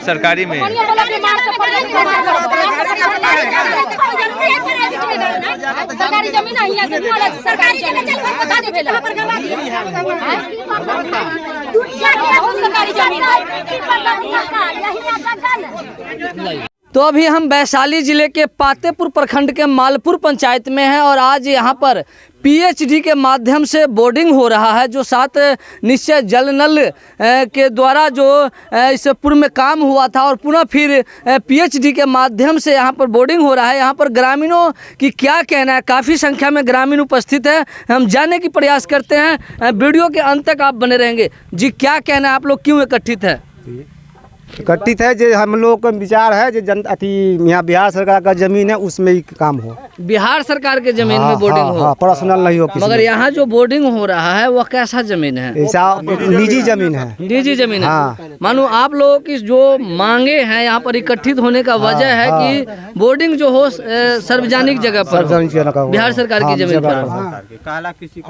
सरकारी में सरकारी जमीन सरकारी जमीन। तो अभी हम वैशाली जिले के पातेपुर प्रखंड के मालपुर पंचायत में हैं और आज यहाँ पर पीएचडी के माध्यम से बोर्डिंग हो रहा है, जो 7 निश्चय जल नल के द्वारा जो इस पूर्व में काम हुआ था और पुनः फिर पीएचडी के माध्यम से यहाँ पर बोर्डिंग हो रहा है। यहाँ पर ग्रामीणों की क्या कहना है, काफ़ी संख्या में ग्रामीण उपस्थित है, हम जानने की प्रयास करते हैं। वीडियो के अंत तक आप बने रहेंगे। जी, क्या कहना है, आप लोग क्यों एकत्रित है? एकत्रित है जो हम लोग का विचार है जो जनता यहाँ बिहार सरकार का जमीन है उसमें ही काम हो, बिहार सरकार के जमीन में बोर्डिंग हो, पर्सनल नहीं हो। मगर यहाँ जो बोर्डिंग हो रहा है वह कैसा जमीन है? ऐसा निजी जमीन है। निजी जमीन है। मानो आप लोगों की जो मांगे हैं यहाँ पर एकत्रित होने का वजह है कि बोर्डिंग जो हो सार्वजनिक जगह पर, बिहार सरकार की जमीन पर।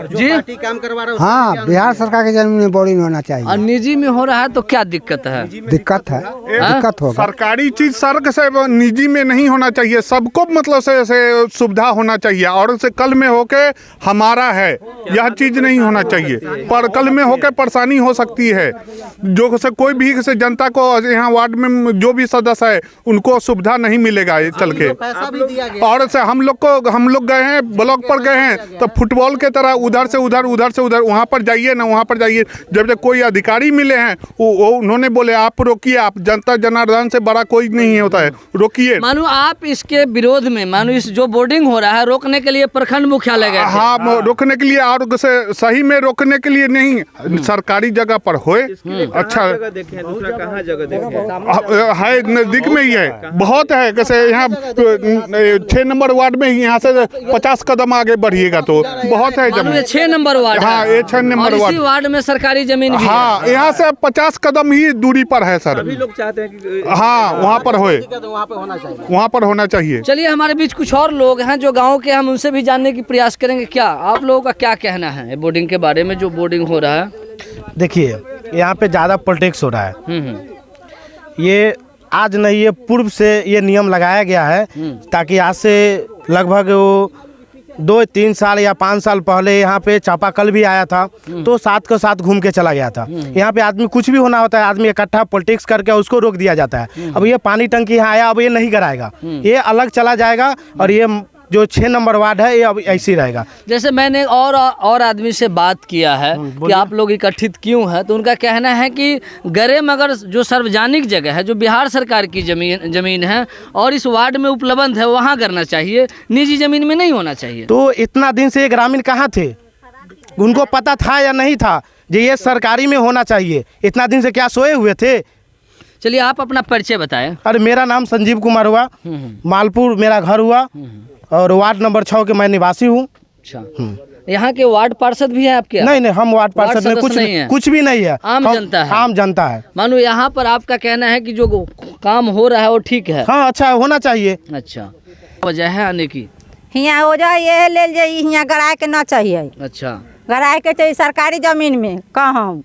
जी, काम करवा रहा हूँ। हाँ, बिहार सरकार की जमीन में बोर्डिंग होना चाहिए। और निजी में हो रहा है तो क्या दिक्कत है? दिक्कत है, दिक्कत होगा। सरकारी चीज सड़क से निजी में नहीं होना चाहिए, सबको मतलब से सुविधा होना चाहिए। और से कल में होके हमारा है यह चीज नहीं होना चाहिए, पर कल में होके परेशानी हो सकती है। जो से कोई भी से जनता को यहाँ वार्ड में जो भी सदस्य है उनको सुविधा नहीं मिलेगा चल के। और से हम लोग गए हैं ब्लॉक पर गए हैं तो फुटबॉल के तरह उधर से उधर वहाँ पर जाइए ना वहाँ पर जाइए। जब तक कोई अधिकारी मिले हैं वो उन्होंने बोले आप रोकिए, आप जनता जनार्दन से बड़ा कोई नहीं होता है, रोकिए। मानो आप इसके विरोध में, मानो इस जो बोर्डिंग हो रहा है रोकने के लिए प्रखंड मुख्यालय गए थे? हाँ, रोकने के लिए, और सही में रोकने के लिए नहीं, सरकारी जगह पर होए। अच्छा कहाँ जगह देखें है, नजदीक में ही है, बहुत है। जैसे यहाँ 6 नंबर वार्ड में ही यहाँ से 50 कदम आगे बढ़िएगा तो बहुत है जमीन। 6 नंबर वार्ड? हाँ, ये 6 नंबर वार्ड में सरकारी जमीन भी हाँ, यहाँ से 50 कदम ही दूरी पर है सर। सभी लोग चाहते हैं कि हाँ वहाँ पर होए, वहाँ पर होना चाहिए। चलिए, हमारे बीच कुछ और लोग हैं जो गांव के, हम उनसे भी जानने की प्रयास करेंगे। क्या आप लोगों का क्या कहना है बोर्डिंग के बारे में, जो बोर्डिंग हो रहा है? देखिए, यहाँ पे ज़्यादा पॉलिटिक्स हो रहा है। ये आज नहीं, ये पूर्व से ये नियम लगाया गया है ताकि आज से लगभग 2-3 साल या 5 साल पहले यहाँ पे चापाकल भी आया था तो साथ के साथ घूम के चला गया था। यहाँ पे आदमी कुछ भी होना होता है, आदमी इकट्ठा पॉलिटिक्स करके उसको रोक दिया जाता है। अब ये पानी टंकी यहाँ आया, अब ये नहीं कराएगा, ये अलग चला जाएगा। और ये जो 6 नंबर वार्ड है ये अब ऐसे ही रहेगा। जैसे मैंने और आदमी से बात किया है कि आप लोग एकत्रित क्यों है, तो उनका कहना है कि गरे मगर जो सार्वजनिक जगह है, जो बिहार सरकार की जमीन है और इस वार्ड में उपलब्ध है, वहाँ करना चाहिए, निजी जमीन में नहीं होना चाहिए। तो इतना दिन से ये ग्रामीण कहाँ थे? उनको पता था या नहीं था जो ये सरकारी में होना चाहिए? इतना दिन से क्या सोए हुए थे? चलिए, आप अपना परिचय बताएं। अरे, मेरा नाम संजीव कुमार हुआ, मालपुर मेरा घर हुआ और वार्ड नंबर 6 के मैं निवासी हूँ। अच्छा, यहाँ के वार्ड पार्षद भी हैं आपके? नहीं, हम वार्ड पार्षद में कुछ भी नहीं है, आम जनता है। आम जनता है। मानो यहाँ पर आपका कहना है कि जो काम हो रहा है वो ठीक है? हाँ, अच्छा होना चाहिए। अच्छा, वजह है आने की? यहाँ हो जाए ये ले जाइए, यहाँ गड़ाए के ना चाहिए। अच्छा, गड़ाए के चाहिए सरकारी जमीन में कहूँ,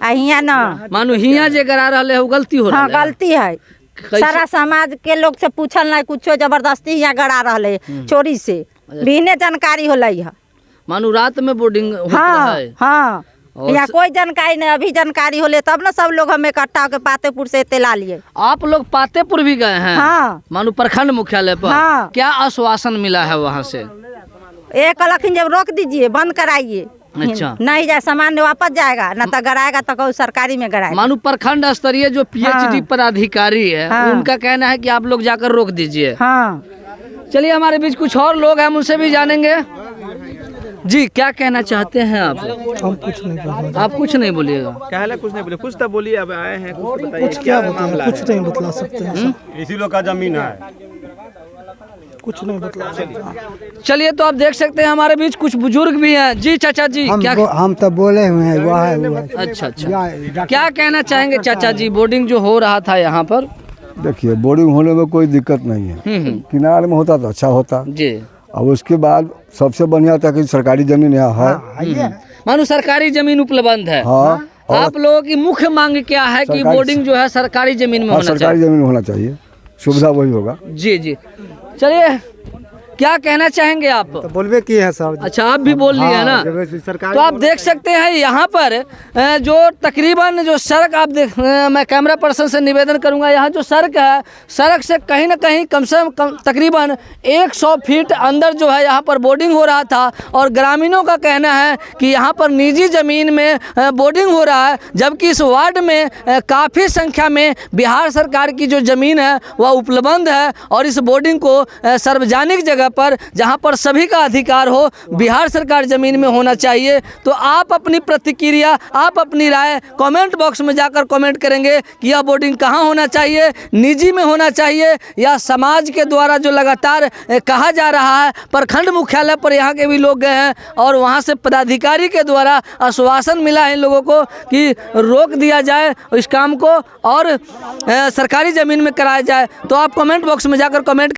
यहाँ ना। मानो यहाँ जे गड़ा रहा है वो गलती हो रहा है? हाँ, गलती है। सारा समाज के लोग से पूछल नहीं, कुछ जबरदस्ती यहाँ गड़ा रहा है, चोरी से बिना जानकारी होल है। मानो रात में बोर्डिंग होता है? हाँ, यहाँ कोई जानकारी नहीं, अभी जानकारी होले तब ना सब लोग हमें इकट्ठा होकर पातेपुर से तेला लिए। आप लोग पातेपुर भी गए हैं? हाँ, मानो प्रखंड मुख्यालय पर। हाँ। क्या आश्वासन मिला है वहाँ से? एक लखीन जब रोक दीजिए, बंद कराइए। अच्छा, नहीं जाए सामान वापस जाएगा, न तो गड़ाएगा तो कोई सरकारी में गड़ाएगा। मानो प्रखंड स्तरीय जो पीएचडी पदाधिकारी है, उनका कहना है कि आप लोग जाकर रोक दीजिए। हाँ, चलिए, हमारे बीच कुछ और लोग हैं, उनसे भी जानेंगे। जी, क्या कहना चाहते हैं आप? हम कुछ नहीं बोलेंगे। आप कुछ नहीं बोलिएगा? कहला कुछ नहीं बोले, कुछ तो बोलिए। अब आए हैं, कुछ बताइए। कुछ क्या बताएं, कुछ नहीं बतला सकते हैं। इसी लोग का जमीन है, कुछ नहीं बतला सकते। चलिए, तो आप देख सकते हैं हमारे बीच कुछ बुजुर्ग भी हैं। जी चाचा जी, क्या? हम तो बोले हुए हैं, वो है। अच्छा, क्या कहना चाहेंगे चाचा जी, बोर्डिंग जो हो रहा था यहाँ पर? देखिए, बोर्डिंग होने में कोई दिक्कत नहीं है, किनारे में होता तो अच्छा होता जी। अब उसके बाद सबसे बढ़िया था कि सरकारी जमीन यहाँ है। मानो सरकारी जमीन उपलब्ध है। हाँ, आप लोगों की मुख्य मांग क्या है कि सरकारी- बोर्डिंग जो है सरकारी जमीन में हाँ, होना सरकारी चाहिए? जमीन में होना चाहिए, सुविधा वही होगा। जी जी, चलिए क्या कहना चाहेंगे आप? तो बोलबे की है सर। अच्छा, आप भी बोल लिए है ना। सरकार तो आप देख सकते हैं यहाँ पर जो तकरीबन जो सड़क आप देख, मैं कैमरा पर्सन से निवेदन करूँगा, यहाँ जो सड़क है, सड़क से कहीं ना कहीं कम से कम तकरीबन 100 फीट अंदर जो है यहाँ पर बोर्डिंग हो रहा था। और ग्रामीणों का कहना है कि यहाँ पर निजी ज़मीन में बोर्डिंग हो रहा है, जबकि इस वार्ड में काफ़ी संख्या में बिहार सरकार की जो ज़मीन है वह उपलब्ध है। और इस बोर्डिंग को सार्वजनिक जगह पर, जहां पर सभी का अधिकार हो, बिहार सरकार जमीन में होना चाहिए। तो आप अपनी प्रतिक्रिया, आप अपनी राय कमेंट बॉक्स में जाकर कमेंट करेंगे कि यह बोर्डिंग कहां होना चाहिए, निजी में होना चाहिए या समाज के द्वारा जो लगातार कहा जा रहा है। प्रखंड मुख्यालय पर यहाँ के भी लोग गए हैं और वहाँ से पदाधिकारी के द्वारा आश्वासन मिला है इन लोगों को कि रोक दिया जाए इस काम को और सरकारी ज़मीन में कराया जाए। तो आप कमेंट बॉक्स में जाकर कमेंट